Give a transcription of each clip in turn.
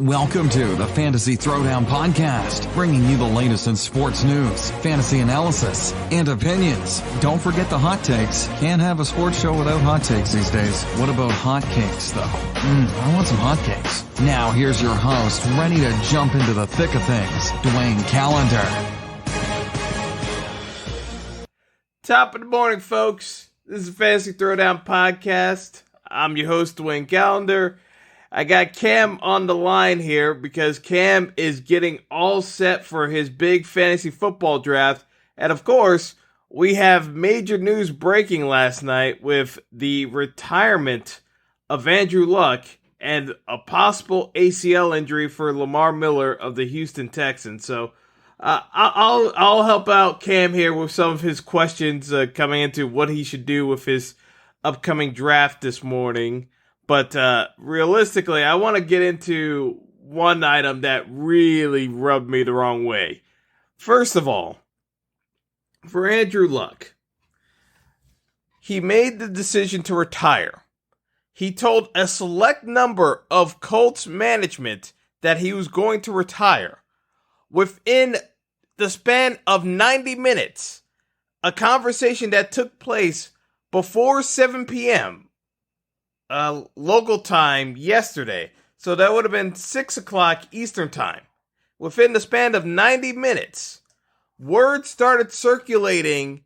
Welcome to the Fantasy Throwdown Podcast, bringing you the latest in sports news, fantasy analysis, and opinions. Don't forget the hot takes. Can't have a sports show without hot takes these days. What about hot cakes, though? I want some hot cakes. Now here's your host, ready to jump into the thick of things, Dwayne Callender. Top of the morning, folks. This is the Fantasy Throwdown Podcast. I'm your host, Dwayne Callender. I got Cam on the line here because Cam is getting all set for his big fantasy football draft. And of course, we have major news breaking last night with the retirement of Andrew Luck and a possible ACL injury for Lamar Miller of the Houston Texans. So I'll help out Cam here with some of his questions coming into what he should do with his upcoming draft this morning. But realistically, I want to get into one item that really rubbed me the wrong way. First of all, for Andrew Luck, he made the decision to retire. He told a select number of Colts management that he was going to retire. Within the span of 90 minutes, a conversation that took place before 7 p.m., local time yesterday. So that would have been 6 o'clock Eastern time. Within the span of 90 minutes, word started circulating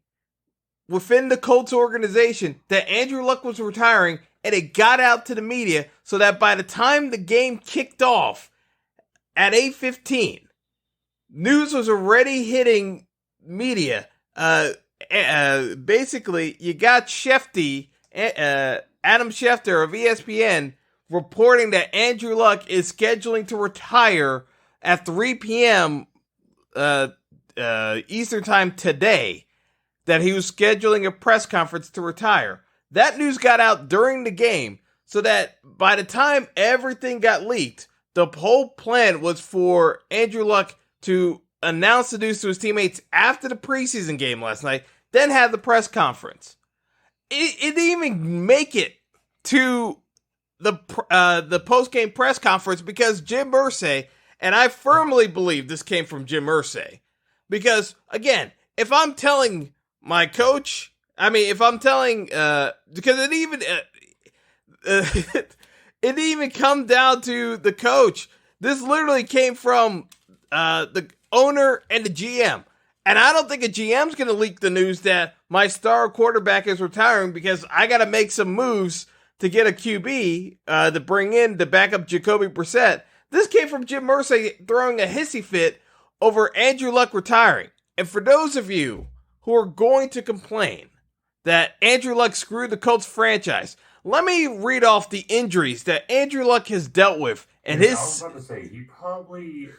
within the Colts organization that Andrew Luck was retiring, and it got out to the media so that by the time the game kicked off at 8:15, news was already hitting media. Basically, you got Shefty, Adam Schefter of ESPN reporting that Andrew Luck is scheduling to retire at 3 p.m. Eastern time today, that he was scheduling a press conference to retire. That news got out during the game, so that by the time everything got leaked, the whole plan was for Andrew Luck to announce the news to his teammates after the preseason game last night, then have the press conference. It didn't even make it to the post-game press conference because Jim Irsay, and I firmly believe this came from Jim Irsay, because, again, if I'm telling my coach, because it didn't even come down to the coach. This literally came from the owner and the GM. And I don't think a GM's going to leak the news that my star quarterback is retiring because I got to make some moves to get a QB to bring in to back up Jacoby Brissett. This came from Jim Irsay throwing a hissy fit over Andrew Luck retiring. And for those of you who are going to complain that Andrew Luck screwed the Colts franchise, let me read off the injuries that Andrew Luck has dealt with. And I was about to say, he probably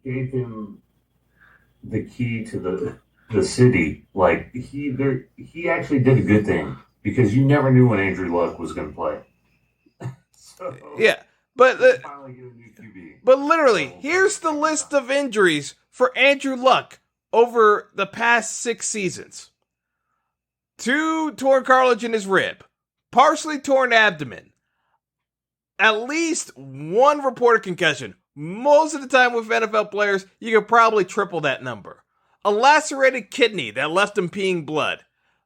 gave him the key to the city. Like, he actually did a good thing because you never knew when Andrew Luck was going to play. So, yeah, but finally get a new QB. But literally, here's the list of injuries for Andrew Luck over the past 6 seasons. 2 torn cartilage in his rib, partially torn abdomen, at least 1 reported concussion. Most of the time with NFL players, you could probably triple that number. A lacerated kidney that left him peeing blood.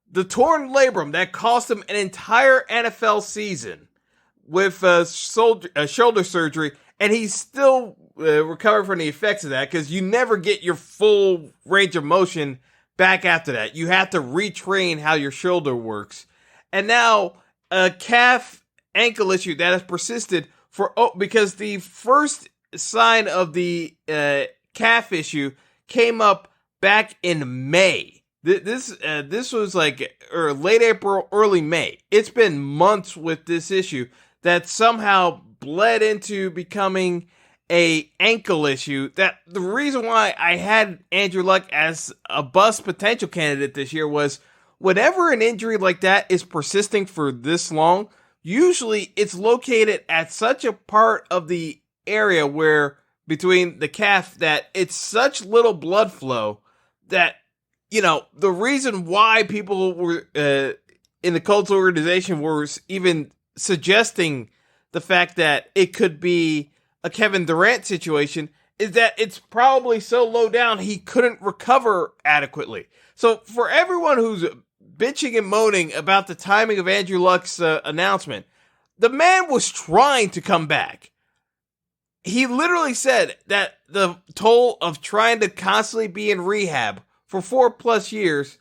The torn labrum that cost him an entire NFL season with shoulder surgery, and he's still recovering from the effects of that because you never get your full range of motion back after that. You have to retrain how your shoulder works. And now a calf ankle issue that has persisted because the first sign of the calf issue came up back in May. This was like late April, early May. It's been months with this issue that somehow bled into becoming a ankle issue. That the reason why I had Andrew Luck as a bust potential candidate this year was whenever an injury like that is persisting for this long, usually it's located at such a part of the area where between the calf that it's such little blood flow that, you know, the reason why people were in the Colts organization were even suggesting the fact that it could be a Kevin Durant situation is that it's probably so low down he couldn't recover adequately. So for everyone who's bitching and moaning about the timing of Andrew Luck's announcement, the man was trying to come back. He literally said that the toll of trying to constantly be in rehab for 4+ years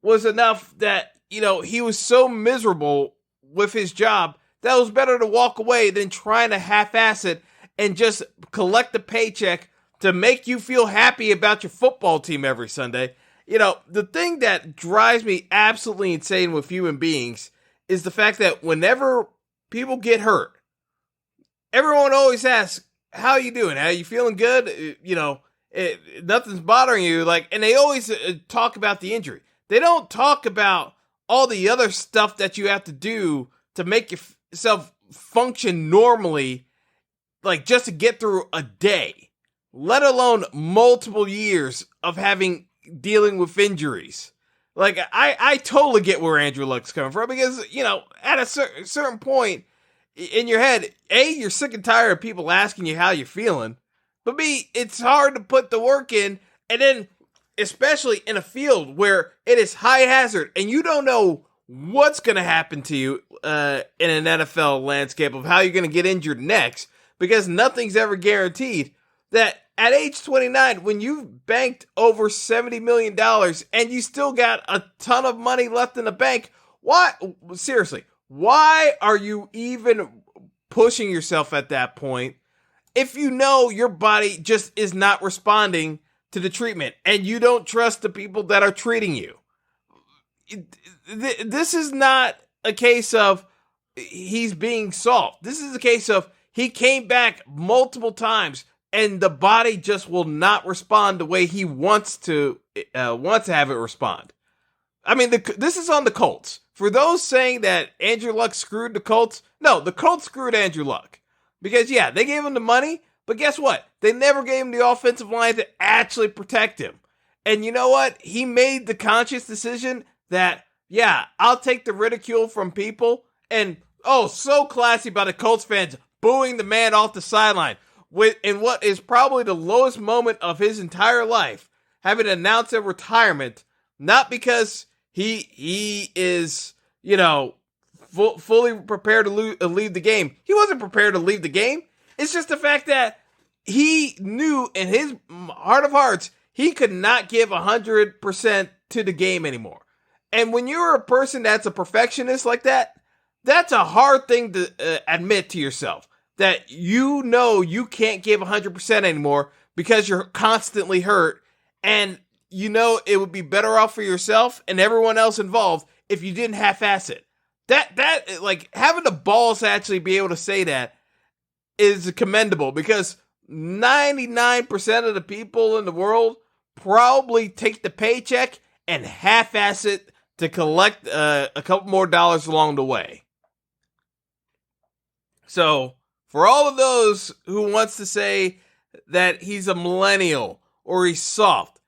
was enough that, he was so miserable with his job that it was better to walk away than trying to half-ass it and just collect the paycheck to make you feel happy about your football team every Sunday. The thing that drives me absolutely insane with human beings is the fact that whenever people get hurt, everyone always asks, how you doing? How you feeling good? Nothing's bothering you. And they always talk about the injury. They don't talk about all the other stuff that you have to do to make yourself function normally, just to get through a day, let alone multiple years of dealing with injuries. I totally get where Andrew Luck's coming from because, at a certain point in your head, A, you're sick and tired of people asking you how you're feeling, but B, it's hard to put the work in, and then, especially in a field where it is high hazard, and you don't know what's going to happen to you in an NFL landscape of how you're going to get injured next, because nothing's ever guaranteed, that at age 29, when you've banked over $70 million and you still got a ton of money left in the bank, why are you even pushing yourself at that point if you know your body just is not responding to the treatment and you don't trust the people that are treating you? This is not a case of he's being soft. This is a case of he came back multiple times and the body just will not respond the way he wants to have it respond. I mean, this is on the Colts. For those saying that Andrew Luck screwed the Colts, no, the Colts screwed Andrew Luck. Because, yeah, they gave him the money, but guess what? They never gave him the offensive line to actually protect him. And you know what? He made the conscious decision that, yeah, I'll take the ridicule from people. And, so classy by the Colts fans booing the man off the sideline in what is probably the lowest moment of his entire life, having announced a retirement, not because he is, fully prepared to leave the game. He wasn't prepared to leave the game. It's just the fact that he knew in his heart of hearts he could not give 100% to the game anymore. And when you're a person that's a perfectionist like that, that's a hard thing to admit to yourself. That you can't give 100% anymore because you're constantly hurt, and it would be better off for yourself and everyone else involved if you didn't half-ass it. That having the balls to actually be able to say that is commendable, because 99% of the people in the world probably take the paycheck and half-ass it to collect a couple more dollars along the way. So, for all of those who wants to say that he's a millennial or he's soft,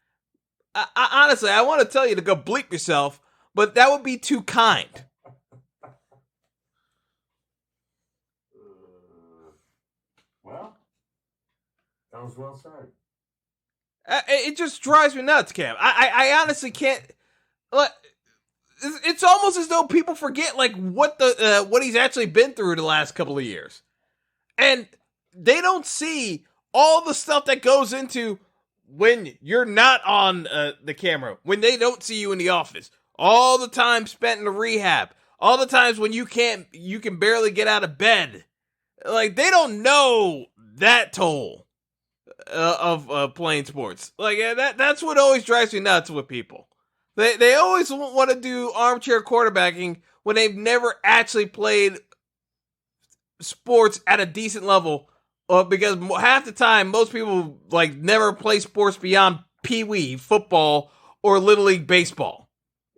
honestly, I want to tell you to go bleep yourself, but that would be too kind. Well, that was well said. It just drives me nuts, Cam. I honestly can't. It's almost as though people forget what he's actually been through the last couple of years, and they don't see all the stuff that goes into when you're not on the camera, when they don't see you in the office, all the time spent in the rehab, all the times when you can barely get out of bed. They don't know that toll of playing sports. That's what always drives me nuts with people. They always want to do armchair quarterbacking when they've never actually played sports at a decent level. Because half the time, most people never play sports beyond pee-wee, football, or Little League baseball.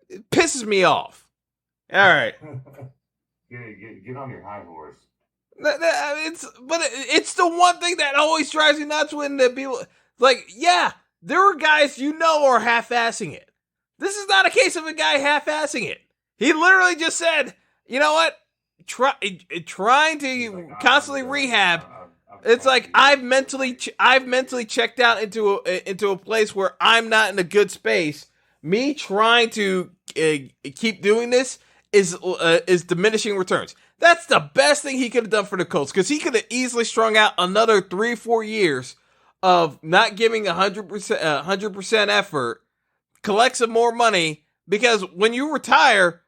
It pisses me off. All right. Get on your high horse. It's the one thing that always drives me nuts when the people there are guys are half-assing it. This is not a case of a guy half-assing it. He literally just said, you know what? Trying to constantly rehab. It's like I've mentally checked out into a place where I'm not in a good space. Me trying to keep doing this is diminishing returns. That's the best thing he could have done for the Colts, because he could have easily strung out another 3-4 years of not giving 100% effort, collect some more money, because when you retire,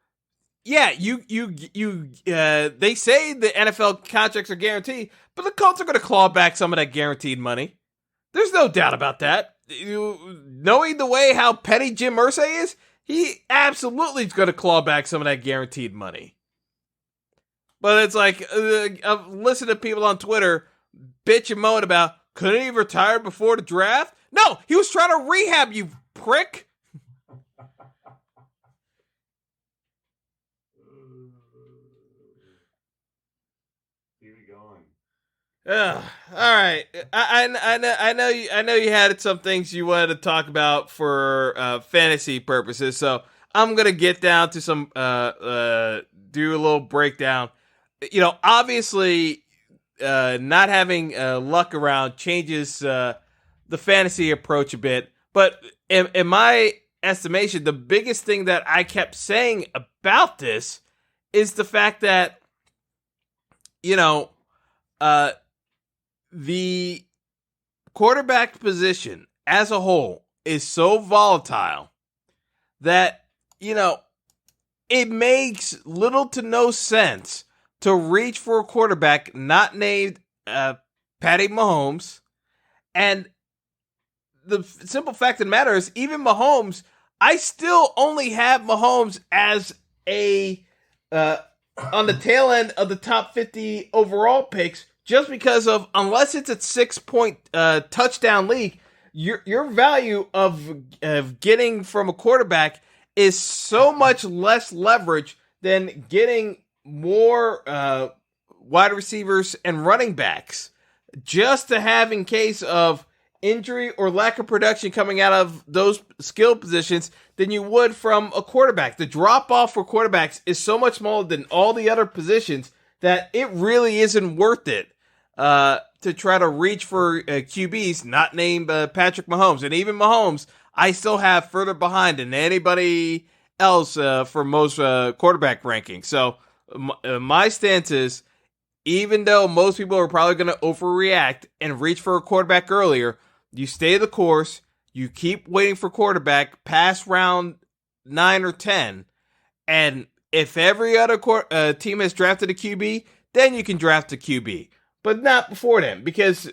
yeah, they say the NFL contracts are guaranteed, but the Colts are going to claw back some of that guaranteed money. There's no doubt about that. Knowing the way how petty Jim Irsay is, he absolutely is going to claw back some of that guaranteed money. But it's like, I've listened to people on Twitter bitch and moan about, couldn't he retire before the draft? No, he was trying to rehab, you prick. All right. I know you had some things you wanted to talk about for fantasy purposes, so I'm gonna get down to some do a little breakdown. You know, obviously, not having luck around changes the fantasy approach a bit, but in my estimation, the biggest thing that I kept saying about this is the fact that, you know, the quarterback position as a whole is so volatile that, you know, it makes little to no sense to reach for a quarterback not named Patty Mahomes. And the simple fact of the matter is, even Mahomes, I still only have Mahomes as a on the tail end of the top 50 overall picks, just because of, unless it's a 6-point touchdown league, your value of getting from a quarterback is so much less leverage than getting more wide receivers and running backs, just to have in case of injury or lack of production coming out of those skill positions than you would from a quarterback. The drop off for quarterbacks is so much smaller than all the other positions that it really isn't worth it to try to reach for QBs not named Patrick Mahomes. And even Mahomes, I still have further behind than anybody else for most quarterback rankings. So my stance is, even though most people are probably going to overreact and reach for a quarterback earlier, you stay the course, you keep waiting for quarterback past round 9 or 10, and if every other team has drafted a QB, then you can draft a QB. But not before then, because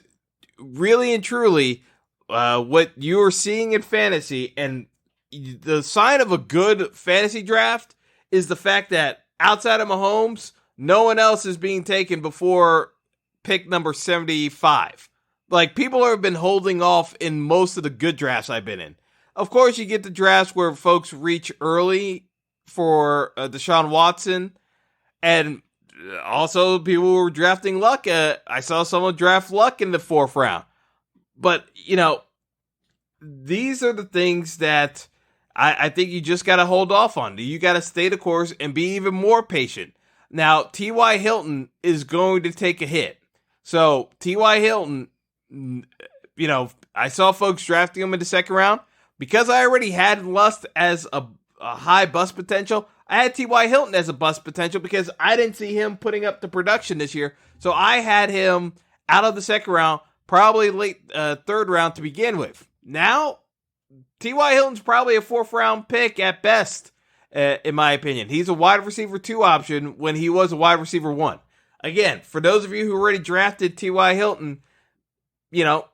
really and truly, what you're seeing in fantasy, and the sign of a good fantasy draft, is the fact that outside of Mahomes, no one else is being taken before pick number 75. Like, people have been holding off in most of the good drafts I've been in. Of course, you get the drafts where folks reach early for Deshaun Watson, and also people were drafting Luck. I saw someone draft Luck in the 4th round. But, you know, these are the things that I think you just got to hold off on. You got to stay the course and be even more patient. Now, T.Y. Hilton is going to take a hit. So, T.Y. Hilton, you know, I saw folks drafting him in the 2nd round. Because I already had Lust as a high bust potential, I had T.Y. Hilton as a bust potential because I didn't see him putting up the production this year. So, I had him out of the 2nd round, probably late 3rd round to begin with. Now, T.Y. Hilton's probably a 4th round pick at best, in my opinion. He's a wide receiver 2 option when he was a wide receiver 1. Again, for those of you who already drafted T.Y. Hilton, you know,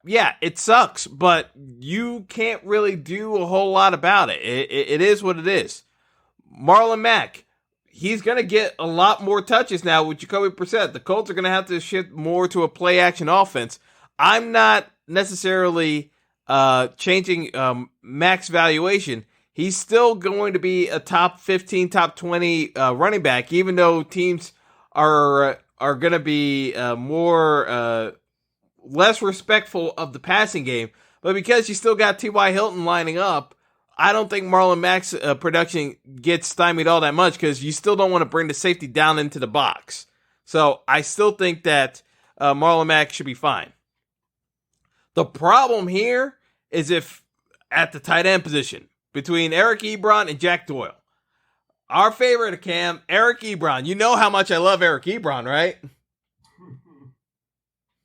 yeah, it sucks, but you can't really do a whole lot about it. It is what it is. Marlon Mack, he's going to get a lot more touches now with Jacoby Brissett. The Colts are going to have to shift more to a play-action offense. I'm not necessarily changing Mack's valuation. He's still going to be a top 15, top 20 running back, even though teams are going to be less respectful of the passing game. But because you still got T.Y. Hilton lining up, I don't think Marlon Mack's production gets stymied all that much, because you still don't want to bring the safety down into the box. So I still think that Marlon Mack should be fine. The problem here is if at the tight end position between Eric Ebron and Jack Doyle. Our favorite, Cam, Eric Ebron. You know how much I love Eric Ebron, right?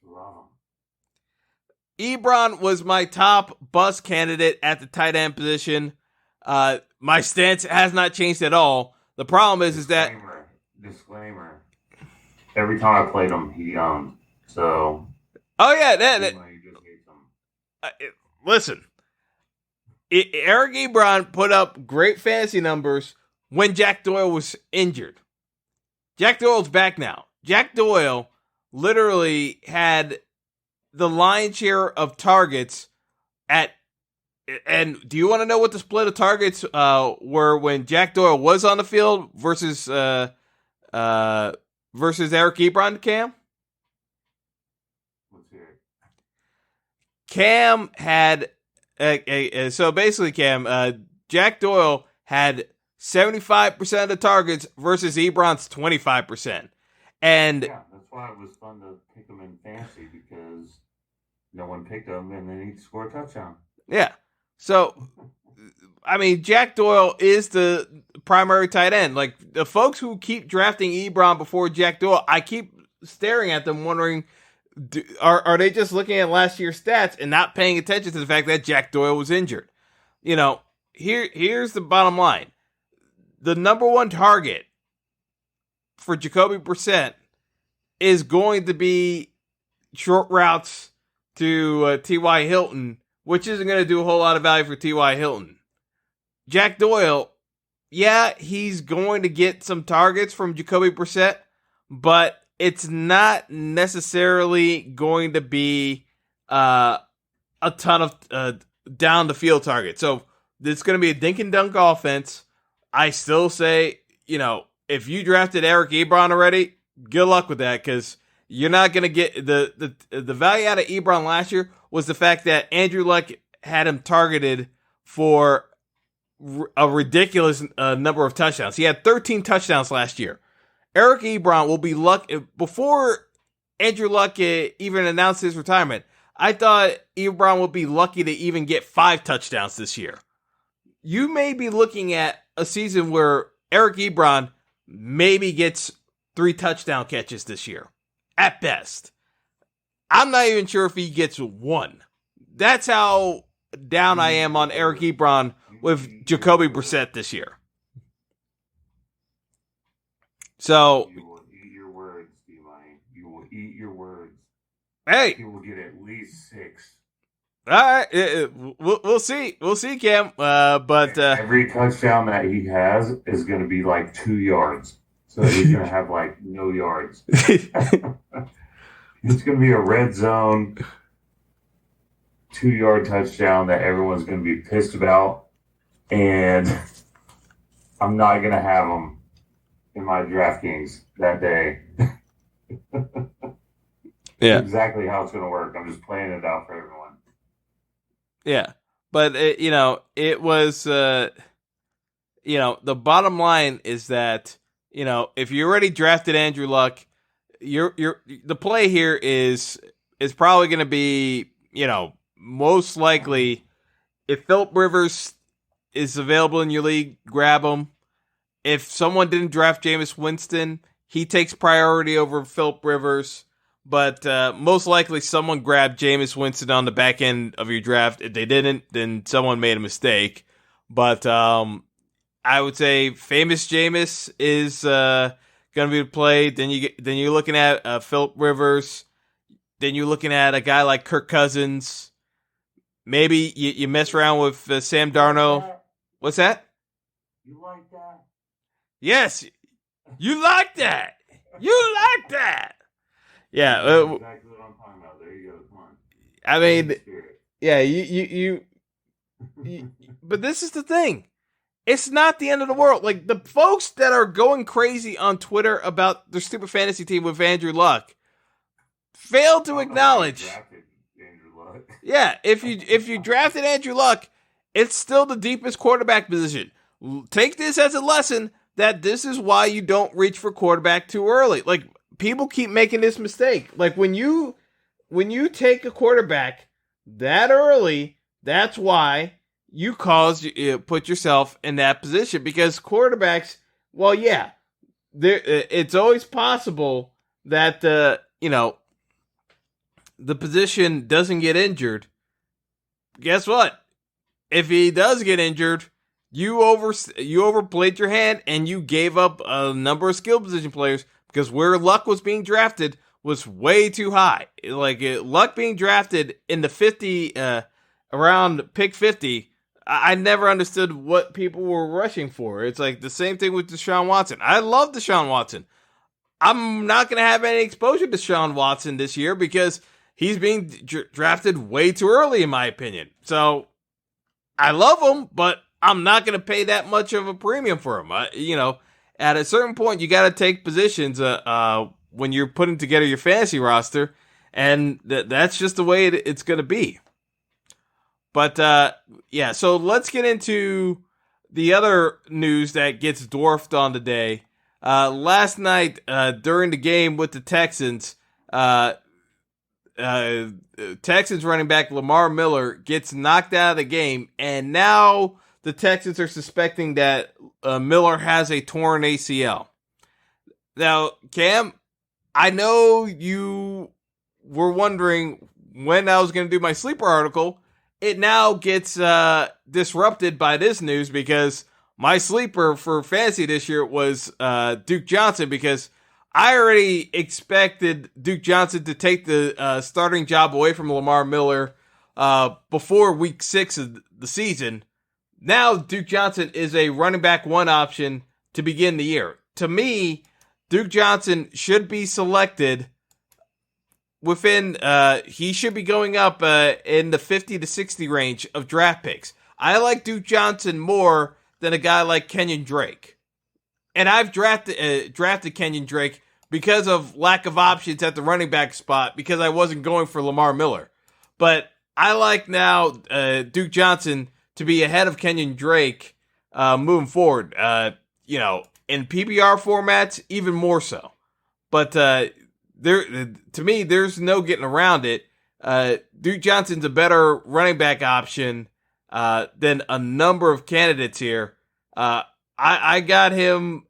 Love Ebron was my top bust candidate at the tight end position. My stance has not changed at all. The problem is that... Disclaimer. Every time I played him, he owned. So... Oh, yeah. Listen. Eric Ebron put up great fantasy numbers when Jack Doyle was injured. Jack Doyle's back now. Jack Doyle literally had the lion's share of targets at... And do you want to know what the split of targets were when Jack Doyle was on the field versus Eric Ebron, Cam? Let's hear it. Cam had... so basically, Cam, Jack Doyle had 75% of the targets versus Ebron's 25%. And yeah, that's why it was fun to pick him in fantasy because no one picked him and then he scored a touchdown. Yeah. So, I mean, Jack Doyle is the primary tight end. Like, the folks who keep drafting Ebron before Jack Doyle, I keep staring at them wondering, are they just looking at last year's stats and not paying attention to the fact that Jack Doyle was injured? You know, here's the bottom line. The number one target for Jacoby Brissett is going to be short routes to T.Y. Hilton, which isn't going to do a whole lot of value for T.Y. Hilton. Jack Doyle, yeah, he's going to get some targets from Jacoby Brissett, but it's not necessarily going to be a ton of down the field targets. So it's going to be a dink and dunk offense. I still say, you know, if you drafted Eric Ebron already, good luck with that because you're not going to get the value out of Ebron last year was the fact that Andrew Luck had him targeted for a ridiculous number of touchdowns. He had 13 touchdowns last year. Eric Ebron will be lucky. Before Andrew Luck even announced his retirement, I thought Ebron would be lucky to even get 5 touchdowns this year. You may be looking at a season where Eric Ebron maybe gets 3 touchdown catches this year, at best. I'm not even sure if he gets 1. That's how down I am on Eric Ebron with Jacoby Brissett this year. So you will eat your words, D-Line. You will eat your words. Hey, You will get at least 6. all right, we'll see. We'll see, Cam. But every touchdown that he has is going to be like 2 yards. So he's going to have like no yards. It's going to be a red zone 2-yard touchdown that everyone's going to be pissed about. And I'm not going to have him in my DraftKings that day. yeah, That's exactly how it's going to work. I'm just playing it out for everyone. yeah. But it was, the bottom line is that, if you already drafted Andrew Luck, the play here is probably going to be, most likely if Phillip Rivers is available in your league, grab him. If someone didn't draft Jameis Winston, he takes priority over Phillip Rivers. But most likely someone grabbed Jameis Winston on the back end of your draft. If they didn't, then someone made a mistake. But I would say famous Jameis is going to be the play. Then you're looking at Phillip Rivers. Then you're looking at a guy like Kirk Cousins. Maybe you mess around with Sam Darnold. What's that? You like that? Yes, you like that. You like that. Yeah. That's exactly what I'm talking about. There you go. Come on. I mean, yeah, you but this is the thing. It's not the end of the world. Like, the folks that are going crazy on Twitter about their stupid fantasy team with Andrew Luck fail to acknowledge. Yeah, if you drafted Andrew Luck, it's still the deepest quarterback position. Take this as a lesson that this is why you don't reach for quarterback too early. Like, people keep making this mistake. Like when you take a quarterback that early, that's why you put yourself in that position, because quarterbacks, well, yeah, it's always possible that the position doesn't get injured. Guess what? If he does get injured, you overplayed your hand and you gave up a number of skill position players, because where Luck was being drafted was way too high. Like Luck being drafted in the 50 around pick 50, I never understood what people were rushing for. It's like the same thing with Deshaun Watson. I love Deshaun Watson. I'm not going to have any exposure to Deshaun Watson this year because he's being drafted way too early, in my opinion. So I love him, but I'm not going to pay that much of a premium for him. At a certain point, you got to take positions when you're putting together your fantasy roster, and that's just the way it's going to be. But, so let's get into the other news that gets dwarfed on the day. Last night, during the game with the Texans, Texans running back Lamar Miller gets knocked out of the game, and now the Texans are suspecting that Miller has a torn ACL. Now, Cam, I know you were wondering when I was going to do my sleeper article. It now gets disrupted by this news, because my sleeper for fantasy this year was Duke Johnson, because I already expected Duke Johnson to take the starting job away from Lamar Miller before week 6 of the season. Now Duke Johnson is a running back 1 option to begin the year. To me, Duke Johnson should be selected within, he should be going up in the 50 to 60 range of draft picks. I like Duke Johnson more than a guy like Kenyon Drake. And I've drafted Kenyon Drake because of lack of options at the running back spot, because I wasn't going for Lamar Miller. But I like now Duke Johnson to be ahead of Kenyon Drake moving forward. In PPR formats, even more so. But to me, there's no getting around it. Duke Johnson's a better running back option than a number of candidates here. I got him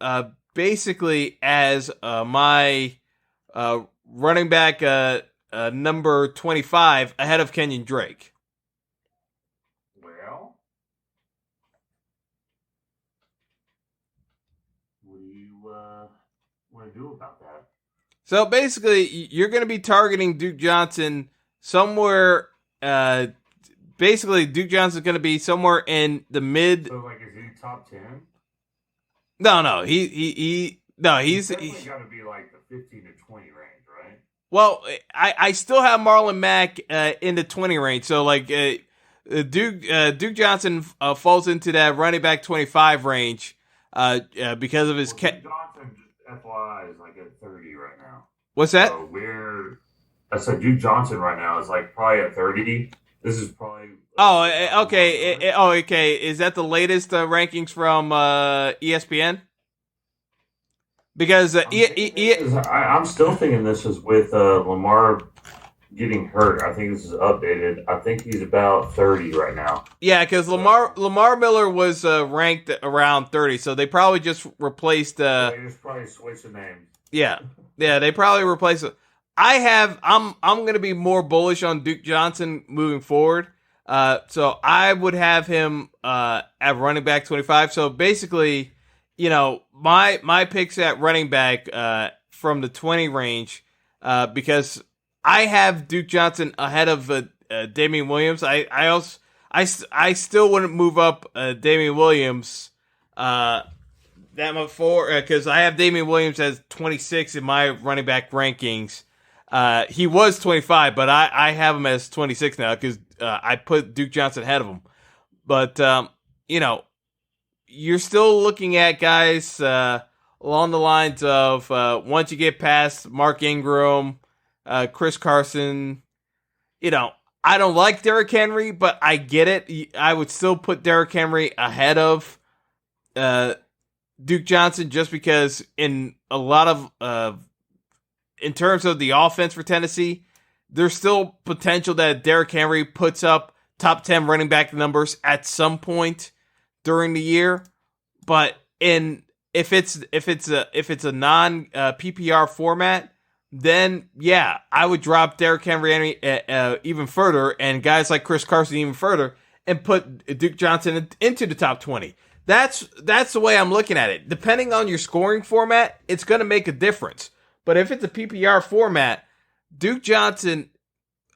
basically as my running back number 25 ahead of Kenyon Drake. Well, what do you want to do about that? So basically, you're going to be targeting Duke Johnson somewhere. Basically, Duke Johnson's going to be somewhere in the mid. So, is he top 10? No. He's definitely got to be like the 15 to 20 range, right? Well, I still have Marlon Mack in the 20 range. So Duke Johnson falls into that running back 25 range because of his. Duke Johnson, FYI, is like at 30 right now. What's that? So I said Duke Johnson right now is probably at 30. This is probably. Oh, okay. Okay. Is that the latest rankings from ESPN? Because I'm still thinking this is with Lamar getting hurt. I think this is updated. I think he's about 30 right now. Yeah, because Lamar Miller was ranked around 30, so they probably just replaced. They just probably switched the name. Yeah, they probably replaced it. I'm going to be more bullish on Duke Johnson moving forward. So I would have him at running back 25. So basically, my picks at running back from the 20 range, because I have Duke Johnson ahead of Damian Williams. I still wouldn't move up Damian Williams that much because I have Damian Williams as 26 in my running back rankings. He was 25, but I have him as 26 now because I put Duke Johnson ahead of him. But, you're still looking at guys along the lines of once you get past Mark Ingram, Chris Carson, I don't like Derrick Henry, but I get it. I would still put Derrick Henry ahead of Duke Johnson just because in a lot of in terms of the offense for Tennessee, there's still potential that Derrick Henry puts up top 10 running back numbers at some point during the year. But if it's a non PPR format, then yeah, I would drop Derrick Henry even further, and guys like Chris Carson even further, and put Duke Johnson into the top 20. That's the way I'm looking at it. Depending on your scoring format, it's going to make a difference. But if it's a PPR format, Duke Johnson,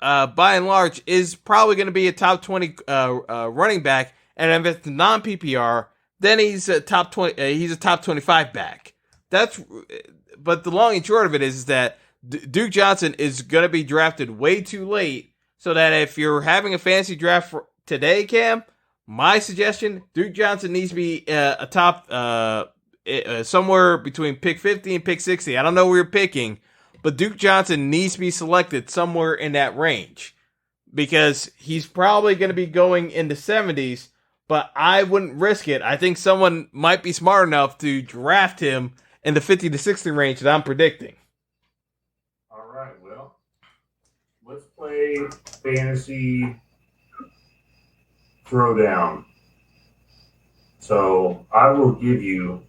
by and large, is probably going to be a top 20 running back, and if it's non PPR, then he's a top 20. He's a top 25 back. But the long and short of it is that Duke Johnson is going to be drafted way too late, so that if you're having a fantasy draft for today, Cam, my suggestion: Duke Johnson needs to be a top somewhere between pick 50 and pick 60. I don't know where you're picking, but Duke Johnson needs to be selected somewhere in that range because he's probably going to be going in the 70s. But I wouldn't risk it. I think someone might be smart enough to draft him in the 50 to 60 range that I'm predicting. All right, well, let's play fantasy throwdown. So I will give you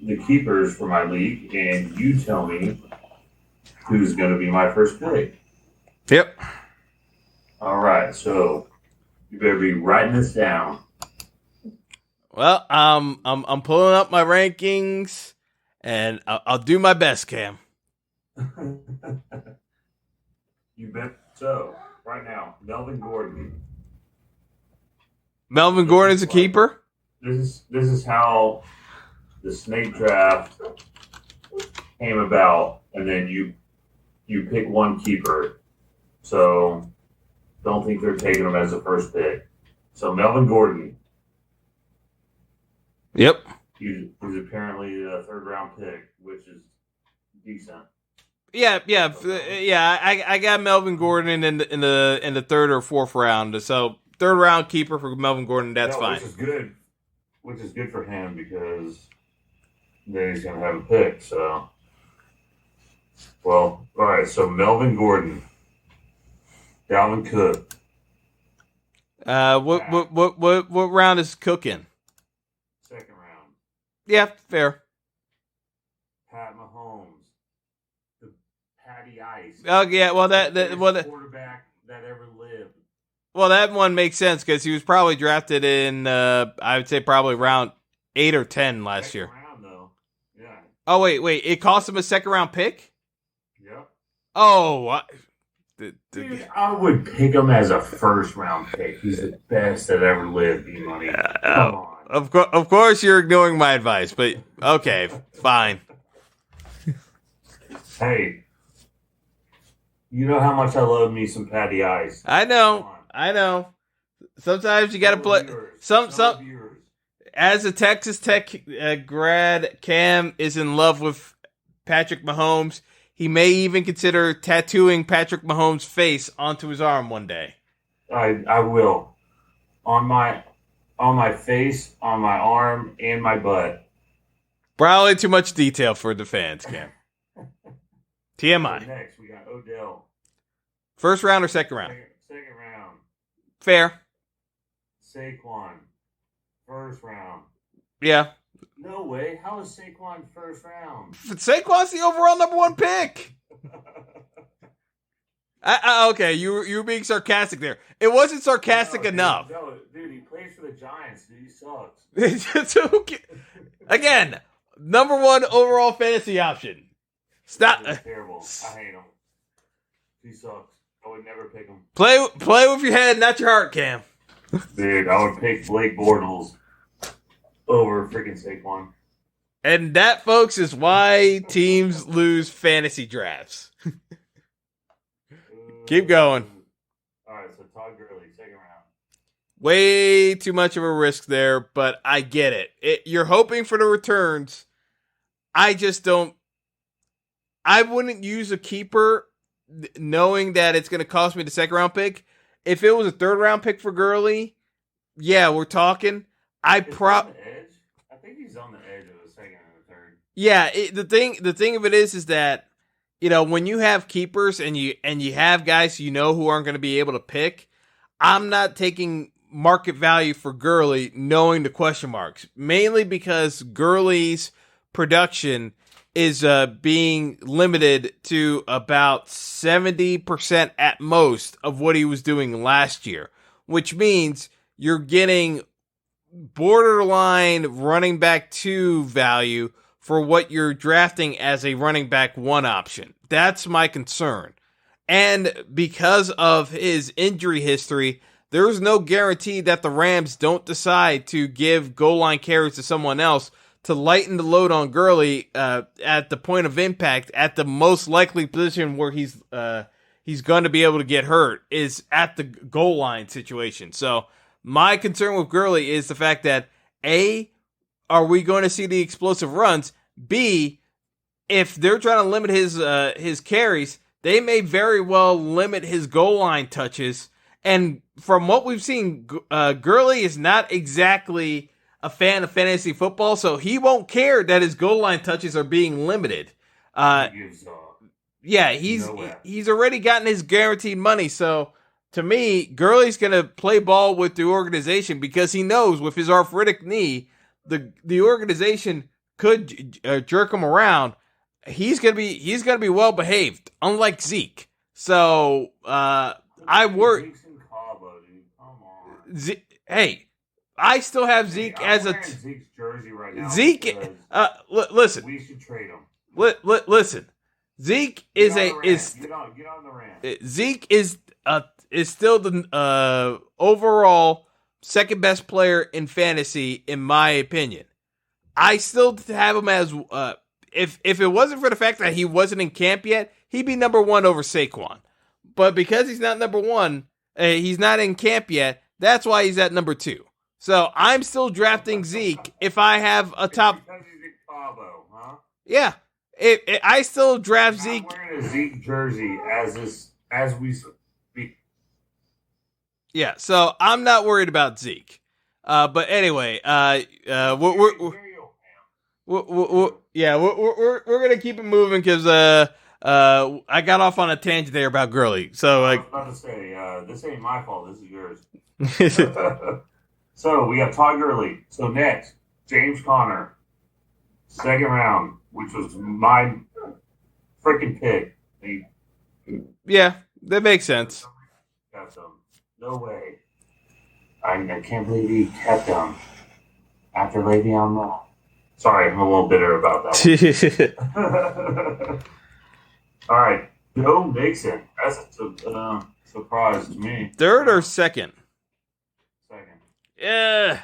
the keepers for my league, and you tell me who's going to be my first pick. Yep. All right, so you better be writing this down. Well, I'm pulling up my rankings, and I'll do my best, Cam. You bet. So right now, Melvin Gordon. Melvin Gordon's a keeper. This is how the snake draft came about, and then you pick one keeper. So don't think they're taking him as a first pick. So Melvin Gordon. Yep. He's apparently a third-round pick, which is decent. Yeah. I got Melvin Gordon in the third or fourth round. So third round keeper for Melvin Gordon. That's fine. Which is good. Which is good for him because then he's gonna have a pick. So, well, all right. So Melvin Gordon, Dalvin Cook. What round is Cook in? Second round. Yeah, fair. Pat Mahomes, the Patty Ice. Oh yeah, well that quarterback that ever lived. Well, that one makes sense because he was probably drafted in I would say probably round 8 or 10 last year. Round though, yeah. Oh wait, it cost him a second round pick. Yep. Oh, Dude, I would pick him as a first round pick. He's the best that ever lived. B-Money. Come on. Of course, you're ignoring my advice, but okay, fine. Hey, you know how much I love me some Patty Ice. I know. Sometimes you got to play. Some. As a Texas Tech grad, Cam is in love with Patrick Mahomes. He may even consider tattooing Patrick Mahomes' face onto his arm one day. I will. On my face, on my arm, and my butt. Probably too much detail for the fans, Cam. TMI. So next, we got Odell. First round or second round? Second round. Fair. Saquon. First round. Yeah. No way. How is Saquon first round? Saquon's the overall number 1 pick. Okay, you were being sarcastic there. It wasn't sarcastic enough. No, dude, he plays for the Giants. Dude, he sucks. Again, number 1 overall fantasy option. Stop. That's terrible. I hate him. He sucks. I would never pick him. Play with your head, not your heart, Cam. Dude, I would pick Blake Bortles over freaking Saquon. And that, folks, is why teams lose fantasy drafts. Keep going. All right, so Todd Gurley, second round. Way too much of a risk there, but I get it. You're hoping for the returns. I just don't. I wouldn't use a keeper knowing that it's going to cost me the second round pick. If it was a third round pick for Gurley, yeah, we're talking. I think he's on the edge of the second and the third. Yeah, the thing of it is that when you have keepers and you have guys who aren't going to be able to pick, I'm not taking market value for Gurley knowing the question marks, mainly because Gurley's production is being limited to about 70% at most of what he was doing last year, which means you're getting borderline running back 2 value for what you're drafting as a running back 1 option. That's my concern. And because of his injury history, there's no guarantee that the Rams don't decide to give goal line carries to someone else to lighten the load on Gurley at the point of impact, at the most likely position where he's going to be able to get hurt is at the goal line situation. So my concern with Gurley is the fact that A, are we going to see the explosive runs? B, if they're trying to limit his carries, they may very well limit his goal line touches. And from what we've seen, Gurley is not exactly a fan of fantasy football, so he won't care that his goal line touches are being limited. He's already gotten his guaranteed money. So to me, Gurley's going to play ball with the organization because he knows with his arthritic knee, the organization could jerk him around. He's gonna be well behaved, unlike Zeke. So I worry. Hey, I still have Zeke as a Zeke's jersey right now. Zeke. Listen, we should trade him. Listen, Zeke is get on the Rams. Zeke is still the overall second best player in fantasy, in my opinion. I still have him as if it wasn't for the fact that he wasn't in camp yet, he'd be number 1 over Saquon. But because he's not number 1, he's not in camp yet. That's why he's at number 2. So I'm still drafting Zeke if I have a top. Because he's in Cabo, huh? Yeah, I still draft Zeke. I'm wearing a Zeke jersey as we speak. Yeah, so I'm not worried about Zeke. But anyway, we're gonna keep it moving because I got off on a tangent there about Gurley. So I was about to say this ain't my fault. This is yours. So we got Todd Gurley. So next, James Conner, 2nd round, which was my freaking pick. Yeah, that makes sense. Got some. No way. I can't believe he kept him after Le'Veon Bell. Sorry, I'm a little bitter about that one. All right, Joe Mixon. That's a surprise to me. 3rd or 2nd? 2nd. Yeah.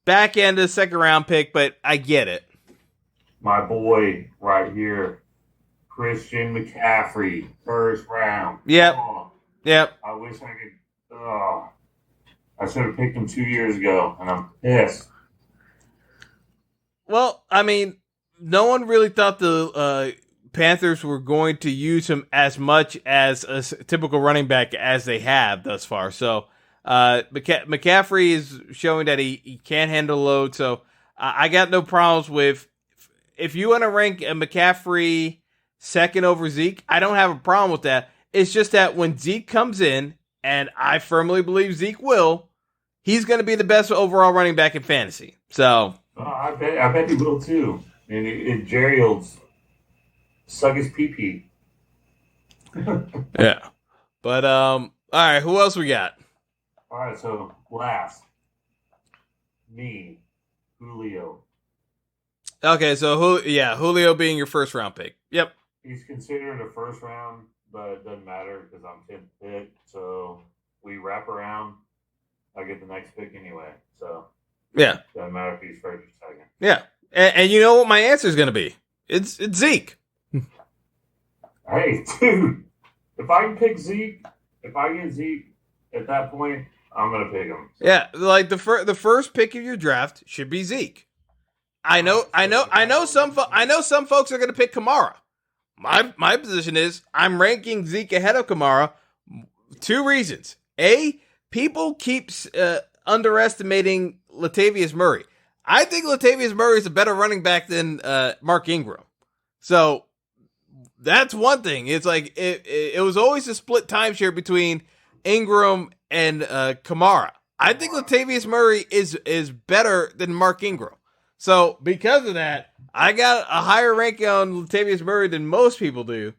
Back end of the 2nd round pick, but I get it. My boy right here, Christian McCaffrey, 1st round. Yep. Oh, yep. I wish I could. Oh, I should have picked him 2 years ago, and I'm pissed. Well, I mean, no one really thought the Panthers were going to use him as much as a typical running back as they have thus far. So McCaffrey is showing that he can't handle load. So I got no problems with if you want to rank a McCaffrey 2nd over Zeke. I don't have a problem with that. It's just that when Zeke comes in, and I firmly believe Zeke will, he's going to be the best overall running back in fantasy. So I bet he will too. And Jerry will suck his pee-pee. Yeah. But all right, who else we got? All right, so last, me, Julio. Okay, so Julio being your 1st round pick. Yep. He's considered a 1st round, but it doesn't matter because I'm 10th pick. So we wrap around. I get the next pick anyway. So yeah, doesn't matter if he's 1st or 2nd. Yeah, and you know what my answer is going to be? It's Zeke. Hey, dude, if I can pick Zeke, if I get Zeke at that point, I'm gonna pick him. So. Yeah, like the first pick of your draft should be Zeke. I know some folks are going to pick Kamara. My position is I'm ranking Zeke ahead of Kamara. 2 reasons. A, people keep underestimating Latavius Murray. I think Latavius Murray is a better running back than Mark Ingram. So that's one thing. It's like it was always a split timeshare between Ingram and Kamara. I think Latavius Murray is better than Mark Ingram. So because of that, I got a higher ranking on Latavius Murray than most people do.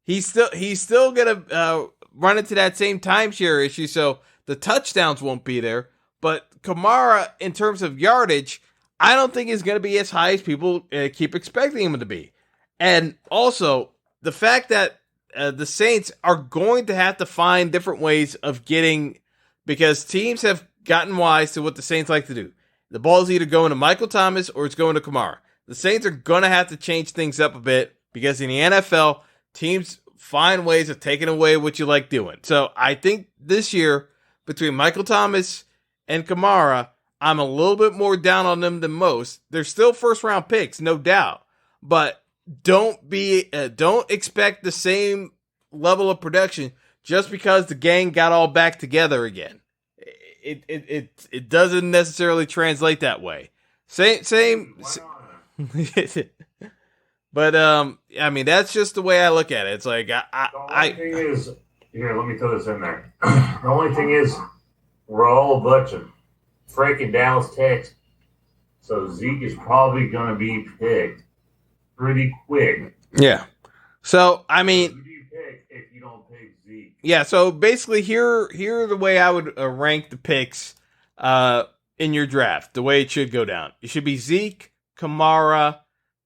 He's still gonna run into that same timeshare issue, so the touchdowns won't be there. But Kamara, in terms of yardage, I don't think is going to be as high as people keep expecting him to be. And also, the fact that the Saints are going to have to find different ways of getting, because teams have gotten wise to what the Saints like to do. The ball's either going to Michael Thomas or it's going to Kamara. The Saints are going to have to change things up a bit because in the NFL, teams find ways of taking away what you like doing. So I think this year, between Michael Thomas and Kamara, I'm a little bit more down on them than most. They're still first-round picks, no doubt. But don't expect the same level of production just because the gang got all back together again. It doesn't necessarily translate that way. Same. But I mean, that's just the way I look at it. It's like the only thing is, here, let me throw this in there. The only thing is, we're all a bunch of freaking Dallas Texans, so Zeke is probably going to be picked pretty quick. Yeah. So I mean, who do you pick if you don't pick Zeke? Yeah. So basically, here the way I would rank the picks in your draft. The way it should go down. It should be Zeke, Kamara,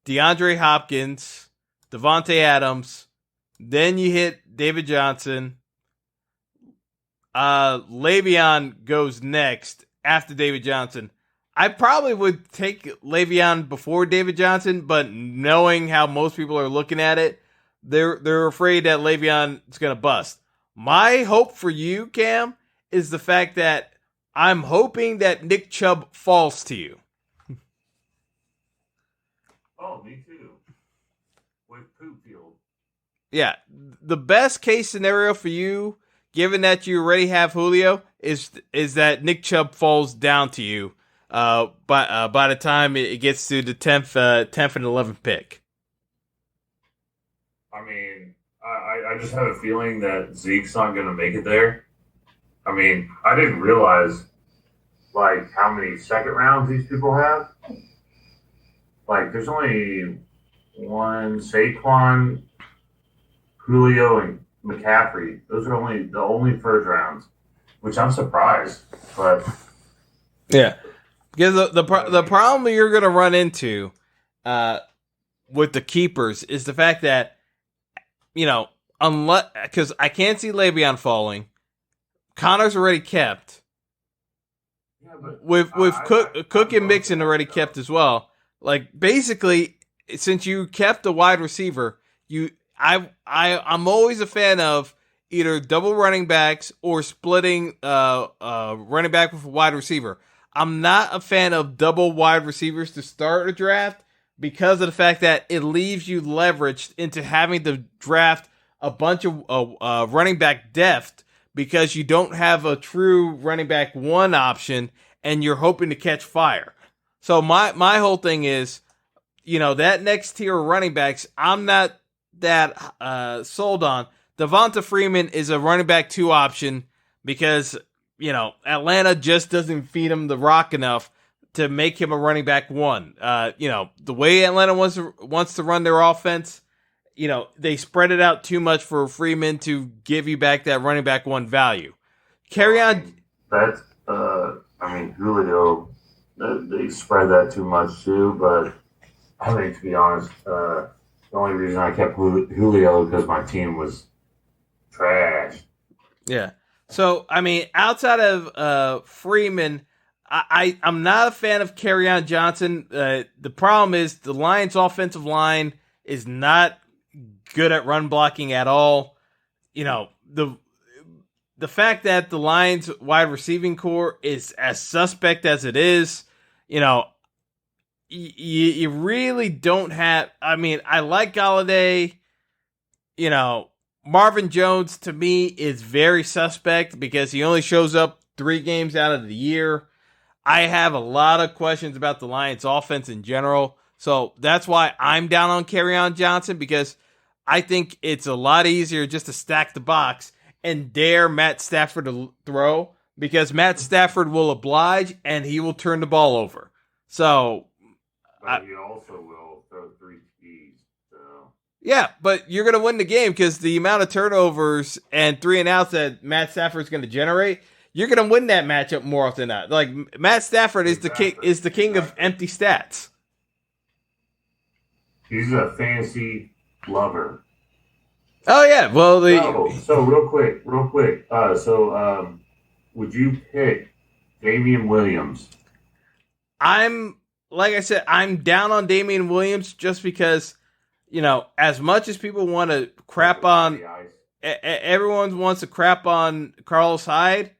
DeAndre Hopkins, Devontae Adams. Then you hit David Johnson. Le'Veon goes next after David Johnson. I probably would take Le'Veon before David Johnson, but knowing how most people are looking at it, they're afraid that Le'Veon is going to bust. My hope for you, Cam, is the fact that I'm hoping that Nick Chubb falls to you. Oh, me too. With Poop Field. Yeah, the best case scenario for you, given that you already have Julio, is that Nick Chubb falls down to you by the time it gets to the 10th and 11th pick. I mean, I just have a feeling that Zeke's not going to make it there. I mean, I didn't realize, like, how many second rounds these people have. Like, there's only one, Saquon, Julio, and McCaffrey. Those are the only first rounds, which I'm surprised. But yeah, because the problem you're going to run into with the keepers is the fact that, you know, unless, because I can't see Le'Veon falling. Connor's already kept. Yeah, but with Cook and Mixon already kept as well. Like, basically, since you kept a wide receiver, I'm always a fan of either double running backs or splitting running back with a wide receiver. I'm not a fan of double wide receivers to start a draft because of the fact that it leaves you leveraged into having to draft a bunch of running back depth because you don't have a true running back one option and you're hoping to catch fire. So my whole thing is, you know, that next tier of running backs, I'm not that sold on. Devonta Freeman is a running back 2 option because, you know, Atlanta just doesn't feed him the rock enough to make him a running back 1. You know, the way Atlanta wants to run their offense, you know, they spread it out too much for Freeman to give you back that running back 1 value. Carry on. That's, I mean, Julio, they spread that too much too, but I mean, to be honest, the only reason I kept Julio because my team was trash. Yeah. So, I mean, outside of Freeman, I'm not a fan of Kerryon Johnson. The problem is the Lions' offensive line is not good at run blocking at all. You know, the fact that the Lions' wide receiving core is as suspect as it is, you know, you really don't have. I mean, I like Galladay. You know, Marvin Jones to me is very suspect because he only shows up 3 games out of the year. I have a lot of questions about the Lions offense in general. So that's why I'm down on Kerryon Johnson because I think it's a lot easier just to stack the box and dare Matt Stafford to throw, because Matt Stafford will oblige and he will turn the ball over. So, but he also will throw 3 TDs. So. Yeah, but you're going to win the game because the amount of turnovers and 3 and outs that Matt Stafford's going to generate, you're going to win that matchup more often than not. Like, Matt Stafford is the king of empty stats. He's a fantasy lover. Oh yeah, well so real quick. Would you pick Damian Williams? Like I said, I'm down on Damian Williams just because, as much as people want to crap on, everyone wants to crap on Carlos Hyde.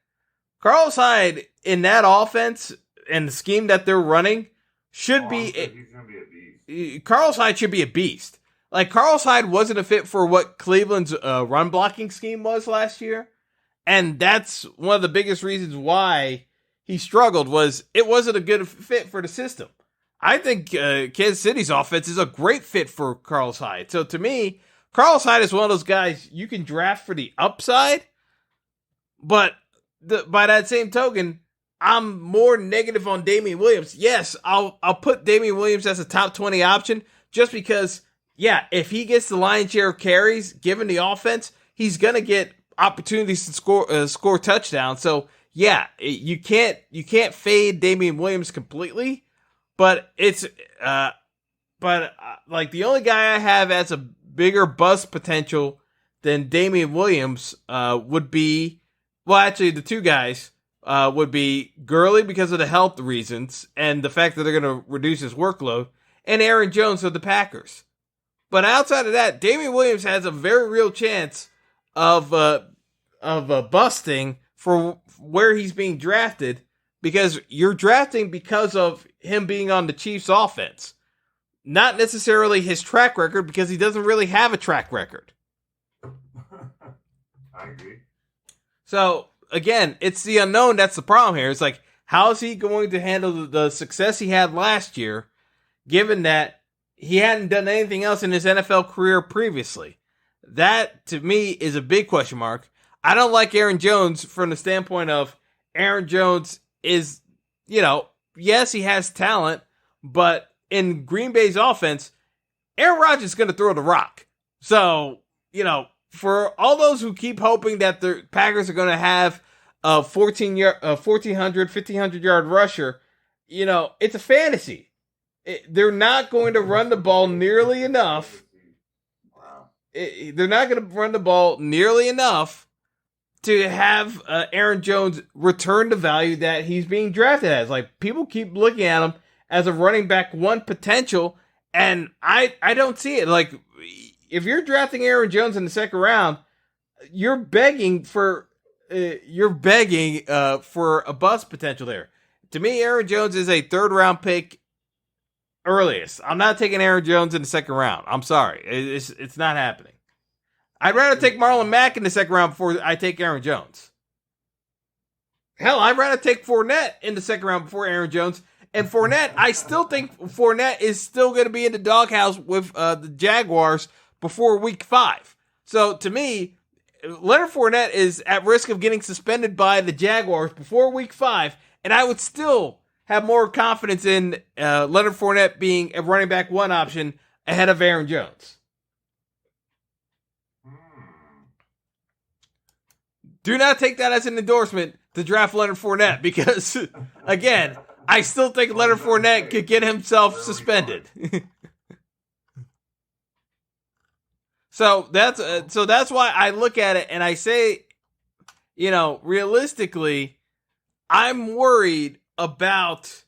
Carlos Hyde in that offense and the scheme that they're running should be. He's gonna be a beast. Carlos Hyde should be a beast. Like, Carlos Hyde wasn't a fit for what Cleveland's run blocking scheme was last year. And that's one of the biggest reasons why he struggled, was it wasn't a good fit for the system. I think Kansas City's offense is a great fit for Carlos Hyde. So to me, Carlos Hyde is one of those guys you can draft for the upside. But by that same token, I'm more negative on Damian Williams. Yes, I'll put Damian Williams as a top 20 option just because, yeah, if he gets the lion's share of carries given the offense, he's going to get opportunities to score touchdowns. So, yeah, you can't fade Damian Williams completely, but it's like the only guy I have as a bigger bust potential than Damian Williams would be, well, actually the two guys would be Gurley because of the health reasons and the fact that they're going to reduce his workload, and Aaron Jones of the Packers. But outside of that, Damian Williams has a very real chance of busting for where he's being drafted, because you're drafting because of him being on the Chiefs offense, not necessarily his track record, because he doesn't really have a track record. I agree. So again, it's the unknown that's the problem here. It's like, how is he going to handle the success he had last year, given that he hadn't done anything else in his NFL career previously? That, to me, is a big question mark. I don't like Aaron Jones from the standpoint of Aaron Jones is, yes, he has talent, but in Green Bay's offense, Aaron Rodgers is going to throw the rock. So, for all those who keep hoping that the Packers are going to have a 1,500-yard rusher, it's a fantasy. They're not going to run the ball nearly enough. They're not going to run the ball nearly enough to have Aaron Jones return the value that he's being drafted as. Like, people keep looking at him as a running back one potential, and I don't see it. Like, if you're drafting Aaron Jones in the second round, you're begging for a bust potential there. To me, Aaron Jones is a third round pick earliest. I'm not taking Aaron Jones in the second round. I'm sorry. It's not happening. I'd rather take Marlon Mack in the second round before I take Aaron Jones. Hell, I'd rather take Fournette in the second round before Aaron Jones. And Fournette, I still think Fournette is still going to be in the doghouse with the Jaguars before week 5. So to me, Leonard Fournette is at risk of getting suspended by the Jaguars before week 5. And I would still have more confidence in Leonard Fournette being a running back one option ahead of Aaron Jones. Do not take that as an endorsement to draft Leonard Fournette, because, again, I still think Leonard Fournette could get himself suspended. So that's why I look at it and I say, realistically, I'm worried about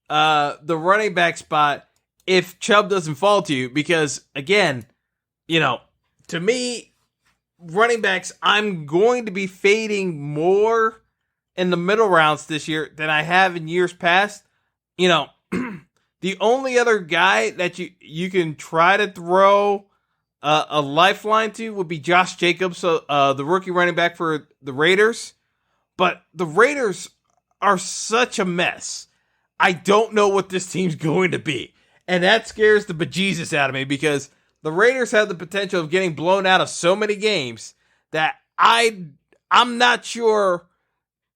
the running back spot if Chubb doesn't fall to you, because, again, to me, running backs, I'm going to be fading more in the middle rounds this year than I have in years past. The only other guy that you can try to throw a lifeline to would be Josh Jacobs, the rookie running back for the Raiders. But the Raiders are such a mess. I don't know what this team's going to be. And that scares the bejesus out of me, because the Raiders have the potential of getting blown out of so many games that I'm not sure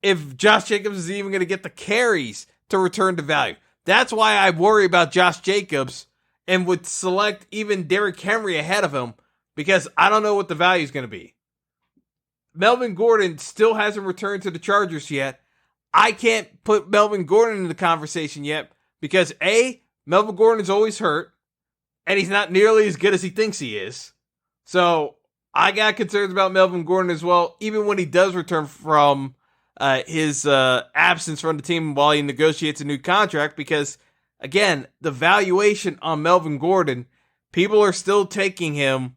if Josh Jacobs is even going to get the carries to return to value. That's why I worry about Josh Jacobs and would select even Derrick Henry ahead of him, because I don't know what the value is going to be. Melvin Gordon still hasn't returned to the Chargers yet. I can't put Melvin Gordon in the conversation yet because A, Melvin Gordon's always hurt, and he's not nearly as good as he thinks he is. So I got concerns about Melvin Gordon as well, even when he does return from his absence from the team while he negotiates a new contract, because, again, the valuation on Melvin Gordon, people are still taking him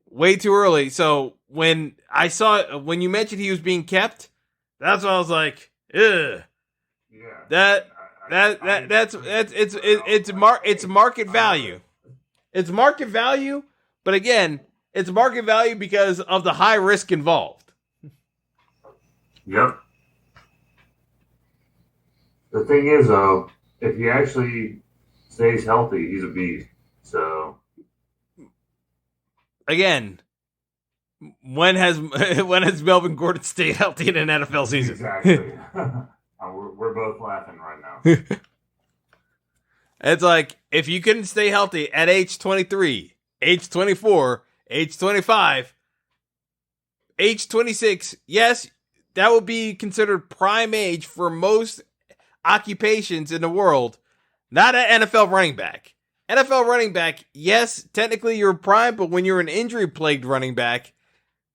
way too early. So when you mentioned he was being kept, that's why I was like, ugh. Yeah. It's market value. It's market value, but again, it's market value because of the high risk involved. Yep. The thing is, though, if he actually stays healthy, he's a beast. So, again, when has Melvin Gordon stayed healthy in an NFL season? Exactly. We're both laughing right now. It's like, if you couldn't stay healthy at age 23, age 24, age 25, age 26, yes, that would be considered prime age for most occupations in the world. Not an NFL running back. NFL running back, yes, technically you're prime, but when you're an injury-plagued running back,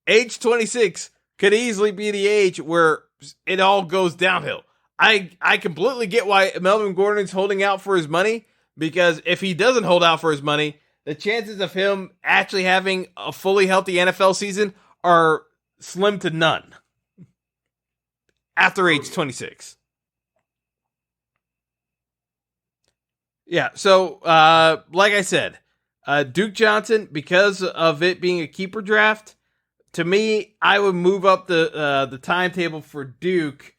age 26 could easily be the age where it all goes downhill. I completely get why Melvin Gordon's holding out for his money, because if he doesn't hold out for his money, the chances of him actually having a fully healthy NFL season are slim to none after age 26. Yeah, so like I said, Duke Johnson, because of it being a keeper draft, to me, I would move up the timetable for Duke,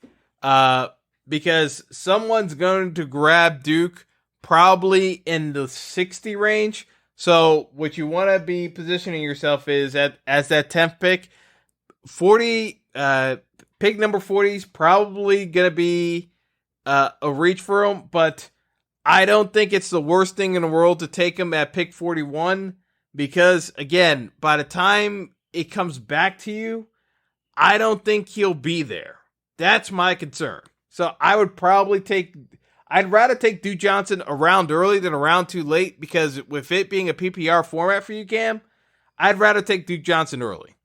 because someone's going to grab Duke probably in the 60 range. So what you want to be positioning yourself is as that 10th pick. 40, pick number 40 is probably going to be a reach for him, but I don't think it's the worst thing in the world to take him at pick 41, because, again, by the time it comes back to you, I don't think he'll be there. That's my concern. So I would probably I'd rather take Duke Johnson around early than around too late, because with it being a PPR format for you, Cam, I'd rather take Duke Johnson early.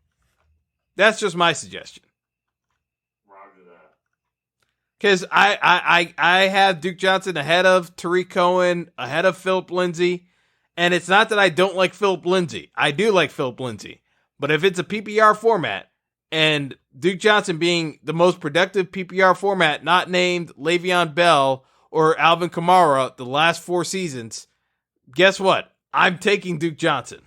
That's just my suggestion. Roger that. Because I have Duke Johnson ahead of Tariq Cohen, ahead of Philip Lindsay, and it's not that I don't like Philip Lindsay. I do like Philip Lindsay. But if it's a PPR format, and Duke Johnson being the most productive PPR format, not named Le'Veon Bell or Alvin Kamara the last 4 seasons, guess what? I'm taking Duke Johnson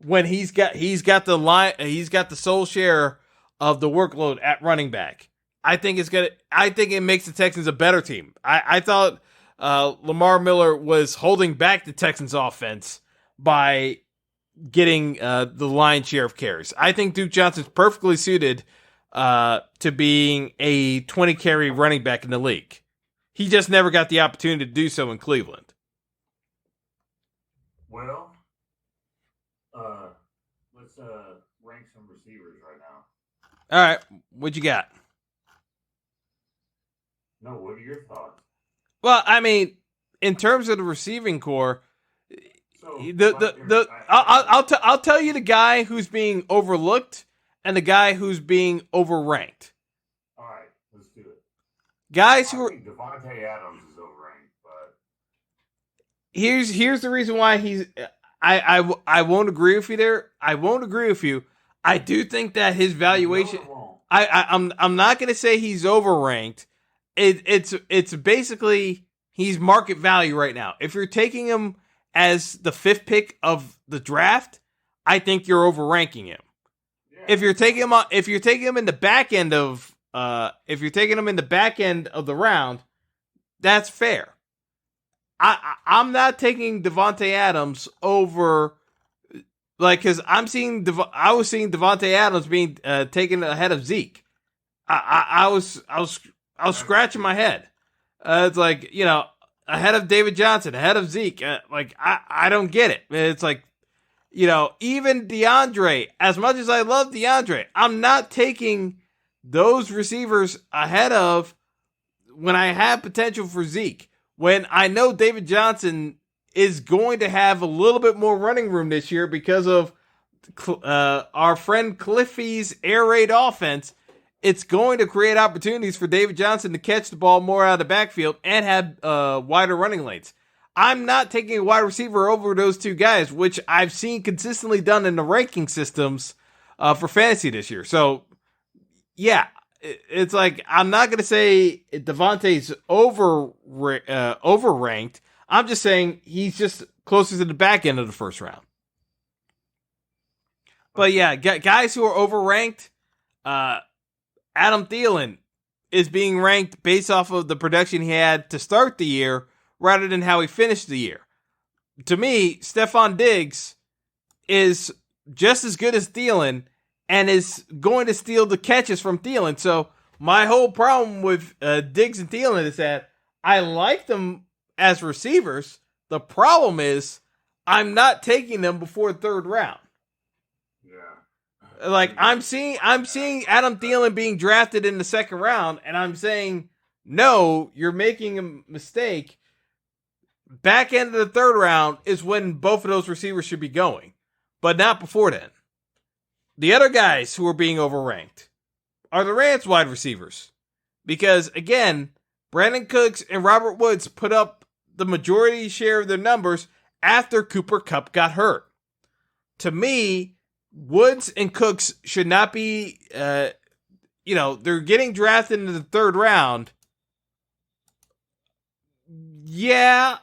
when he's got the sole share of the workload at running back. I think it makes the Texans a better team. I thought Lamar Miller was holding back the Texans offense by getting the lion's share of carries. I think Duke Johnson's perfectly suited to being a 20 carry running back in the league. He just never got the opportunity to do so in Cleveland. Well, let's rank some receivers right now. All right, what you got? No, what are your thoughts? Well, I mean, in terms of the receiving core, I'll tell you the guy who's being overlooked and the guy who's being overranked. All right, let's do it. Guys who are Devontae Adams is overranked, but here's the reason why he's. I won't agree with you there. I won't agree with you. I do think that his valuation. I'm not going to say he's overranked. It's basically he's market value right now. If you're taking him as the 5th pick of the draft, I think you're overranking him. Yeah. If you're taking him in the back end of the round, that's fair. I'm not taking Devontae Adams over Like, because I was seeing Devontae Adams being taken ahead of Zeke. I was scratching my head. It's like, ahead of David Johnson, ahead of Zeke. I don't get it. It's like, even DeAndre, as much as I love DeAndre, I'm not taking those receivers ahead of when I have potential for Zeke. When I know David Johnson is going to have a little bit more running room this year because of our friend Cliffy's air raid offense, it's going to create opportunities for David Johnson to catch the ball more out of the backfield and have wider running lanes. I'm not taking a wide receiver over those two guys, which I've seen consistently done in the ranking systems for fantasy this year. So, yeah, it's like I'm not going to say Devontae's overranked. I'm just saying he's just closer to the back end of the first round. But yeah, guys who are overranked, Adam Thielen is being ranked based off of the production he had to start the year rather than how he finished the year. To me, Stephon Diggs is just as good as Thielen and is going to steal the catches from Thielen. So my whole problem with Diggs and Thielen is that I like them as receivers. The problem is I'm not taking them before the third round. Yeah. Like I'm seeing Adam Thielen being drafted in the second round, and I'm saying, no, you're making a mistake. Back end of the third round is when both of those receivers should be going, but not before then. The other guys who are being overranked are the Rams wide receivers. Because, again, Brandon Cooks and Robert Woods put up the majority share of their numbers after Cooper Kupp got hurt. To me, Woods and Cooks should not be, they're getting drafted into the third round. Yeah,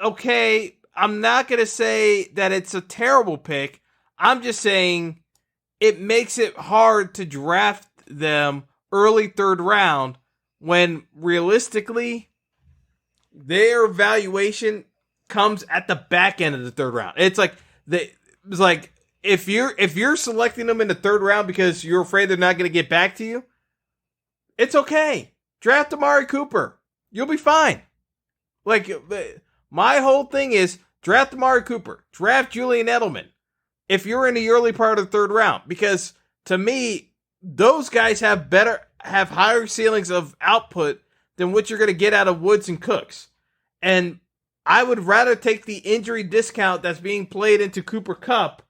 okay, I'm not going to say that it's a terrible pick. I'm just saying it makes it hard to draft them early third round when realistically their valuation comes at the back end of the third round. It's like if you're selecting them in the third round because you're afraid they're not going to get back to you, it's okay. Draft Amari Cooper. You'll be fine. Like, my whole thing is draft Amari Cooper, draft Julian Edelman if you're in the early part of the third round, because to me, those guys have higher ceilings of output than what you're going to get out of Woods and Cooks. And I would rather take the injury discount that's being played into Cooper Kupp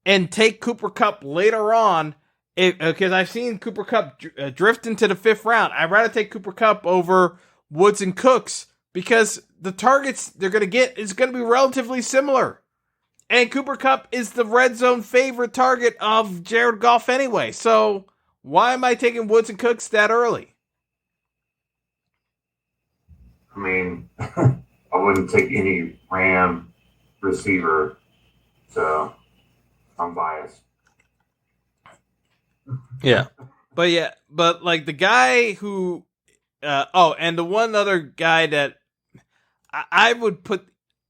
and take Cooper Kupp later on, because I've seen Cooper Kupp drift into the fifth round. I'd rather take Cooper Kupp over Woods and Cooks because the targets they're going to get is going to be relatively similar. And Cooper Kupp is the red zone favorite target of Jared Goff anyway. So why am I taking Woods and Cooks that early? I mean, I wouldn't take any Ram receiver, so I'm biased. Yeah. But like the guy who, and the one other guy that I would put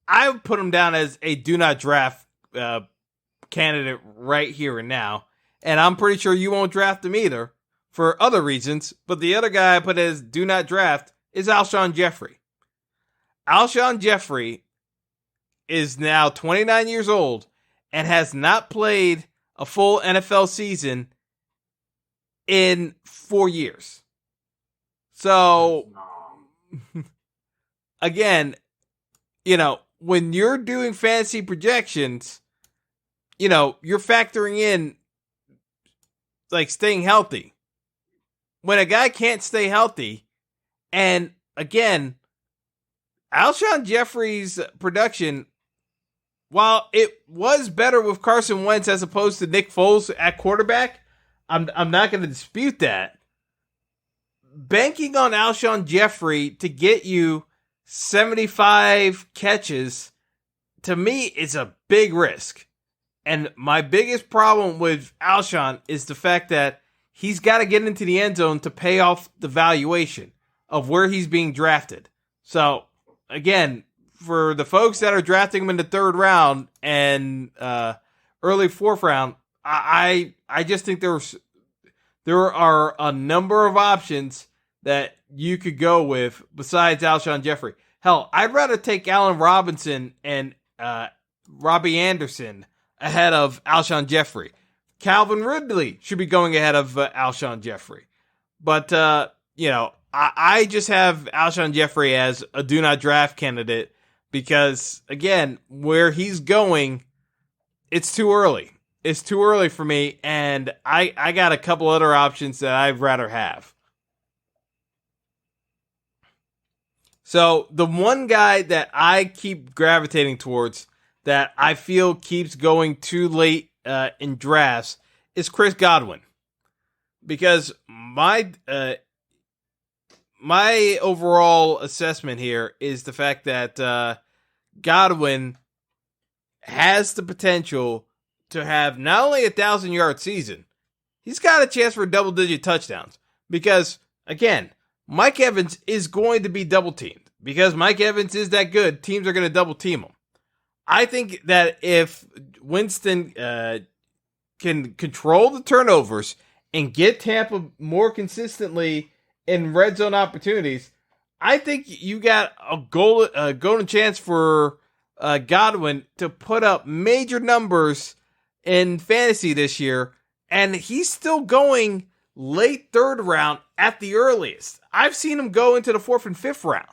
him down as a do not draft candidate right here and now. And I'm pretty sure you won't draft him either for other reasons. But the other guy I put as do not draft is Alshon Jeffrey. Alshon Jeffrey is now 29 years old and has not played a full NFL season in 4 years. So, again, when you're doing fantasy projections, you're factoring in like staying healthy. When a guy can't stay healthy, and again, Alshon Jeffrey's production, while it was better with Carson Wentz as opposed to Nick Foles at quarterback, I'm not going to dispute that. Banking on Alshon Jeffrey to get you 75 catches, to me, is a big risk. And my biggest problem with Alshon is the fact that he's got to get into the end zone to pay off the valuation of where he's being drafted. So, again, for the folks that are drafting him in the third round and early fourth round, I just think there are a number of options that you could go with besides Alshon Jeffrey. Hell, I'd rather take Allen Robinson and Robbie Anderson ahead of Alshon Jeffrey. Calvin Ridley should be going ahead of Alshon Jeffrey. But, I just have Alshon Jeffrey as a do not draft candidate because, again, where he's going, it's too early. It's too early for me, and I got a couple other options that I'd rather have. So the one guy that I keep gravitating towards that I feel keeps going too late in drafts is Chris Godwin. Because my overall assessment here is the fact that Godwin has the potential to have not only a 1,000-yard season, he's got a chance for double-digit touchdowns. Because, again, Mike Evans is going to be double-teamed. Because Mike Evans is that good, teams are going to double-team him. I think that if Winston can control the turnovers and get Tampa more consistently in red zone opportunities, I think you got a golden chance for Godwin to put up major numbers in fantasy this year, and he's still going late third round at the earliest. I've seen him go into the fourth and fifth round.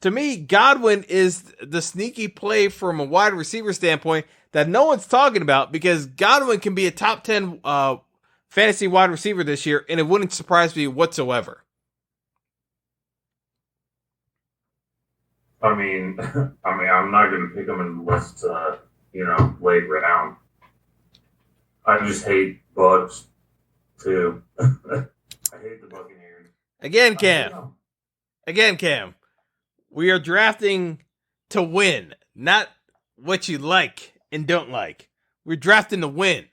To me, Godwin is the sneaky play from a wide receiver standpoint that no one's talking about because Godwin can be a top 10 fantasy wide receiver this year, and it wouldn't surprise me whatsoever. I mean, I'm not going to pick him in the list, late round. I just hate Bucks, too. I hate the Buccaneers. Again, Cam. We are drafting to win, not what you like and don't like. We're drafting to win.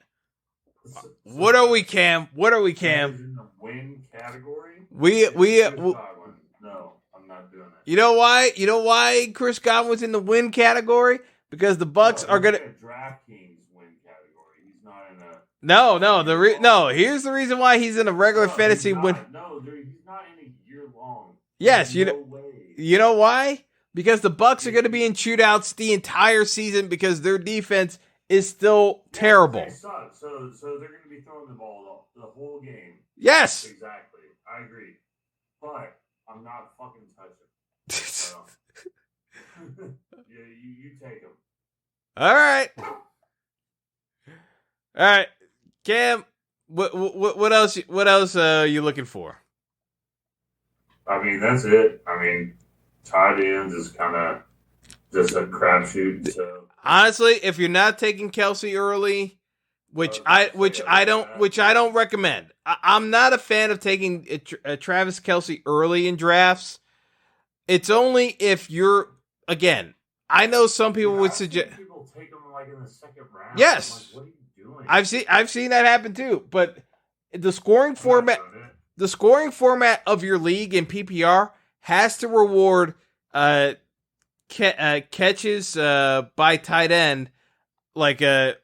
What are we, Cam? What are we, Cam? In the win category? No, I'm not doing that. You know why? You know why Chris Godwin's in the win category? Because the Bucks are gonna DraftKings win category. He's not in a no. Here's the reason why he's in a regular fantasy win. No, he's not in a year long. Yes, you know why? Because the Bucks are going to be in shootouts the entire season because their defense is still terrible. They suck, so they're going to be throwing the ball the whole game. Yes, exactly. I agree, but I'm not fucking touching. So. Yeah, you take him. All right, Cam. What else? What else are you looking for? I mean, that's it. I mean, tight ends is kind of just a crapshoot. So honestly, if you're not taking Kelsey early, which I don't recommend. I'm not a fan of taking Travis Kelsey early in drafts. It's only if you're again. I know some people would suggest people take them like in the second round. Yes, like, what are you doing? I've seen that happen too. But the scoring format. The scoring format of your league in PPR has to reward catches by tight end at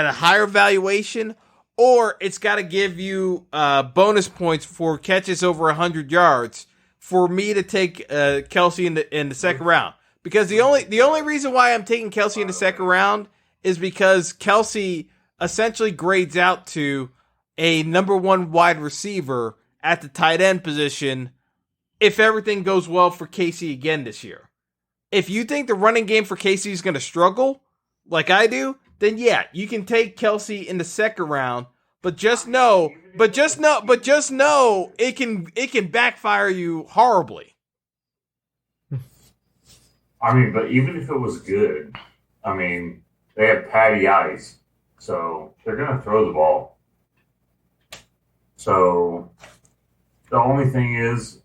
a higher valuation, or it's got to give you bonus points for catches over 100 yards for me to take Kelsey in the second round. Because the only reason why I'm taking Kelsey in the second round is because Kelsey essentially grades out to a number one wide receiver at the tight end position if everything goes well for Casey again this year. If you think the running game for Casey is going to struggle, like I do, then yeah, you can take Kelsey in the second round, but just know it can backfire you horribly. I mean, but even if it was good, I mean, they have Patty Ice, so they're going to throw the ball. So the only thing is,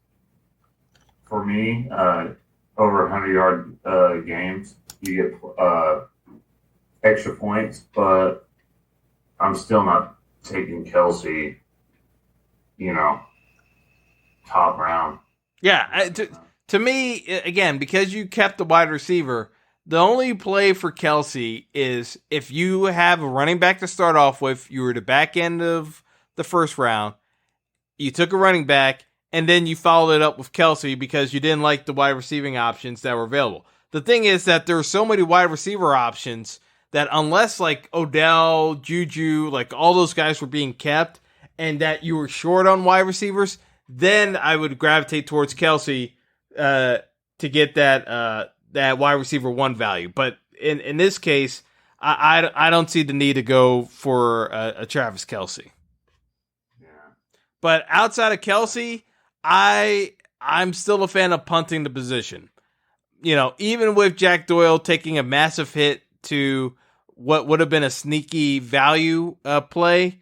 for me, over 100-yard games, you get extra points, but I'm still not taking Kelsey, top round. Yeah, to me, again, because you kept the wide receiver, the only play for Kelce is if you have a running back to start off with, you were the back end of the first round, you took a running back, and then you followed it up with Kelce because you didn't like the wide receiving options that were available. The thing is that there are so many wide receiver options that unless like Odell, Juju, like all those guys were being kept and that you were short on wide receivers, then I would gravitate towards Kelce to get that wide receiver 1 value. But in this case, I don't see the need to go for a Travis Kelce. Yeah. But outside of Kelce, I'm still a fan of punting the position. You know, even with Jack Doyle taking a massive hit to what would have been a sneaky value play,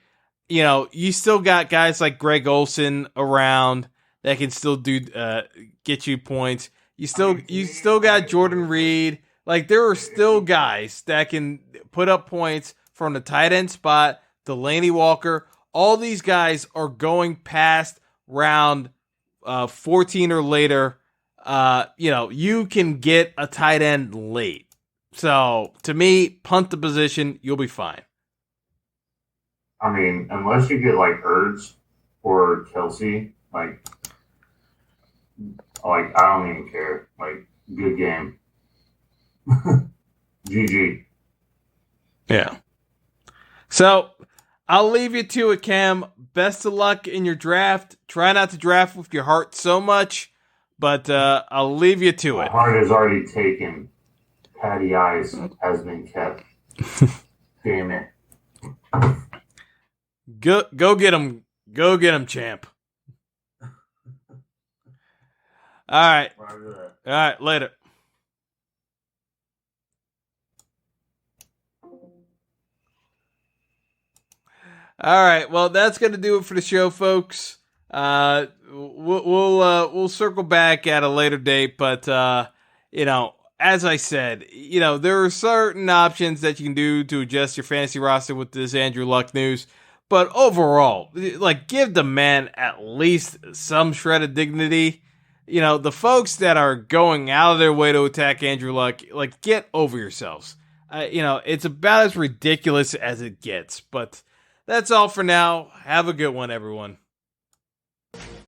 you know, you still got guys like Greg Olsen around that can still do get you points. You still got Jordan Reed. Like, there are still guys that can put up points from the tight end spot, Delaney Walker. All these guys are going past round 14 or later. You know, you can get a tight end late. So, to me, punt the position, you'll be fine. I mean, unless you get like Ertz or Kelce, like I don't even care. Like, good game. GG. Yeah. So, I'll leave you to it, Cam. Best of luck in your draft. Try not to draft with your heart so much, but I'll leave you to it. My heart is already taken. Patty Ice has been kept. Damn it. Go get him. Go get him, champ. All right. All right, later. All right, well, that's going to do it for the show, folks. We'll circle back at a later date, but you know, as I said, you know, there are certain options that you can do to adjust your fantasy roster with this Andrew Luck news. But overall, like, give the man at least some shred of dignity. You know, the folks that are going out of their way to attack Andrew Luck, like, get over yourselves. You know, it's about as ridiculous as it gets. But that's all for now. Have a good one, everyone.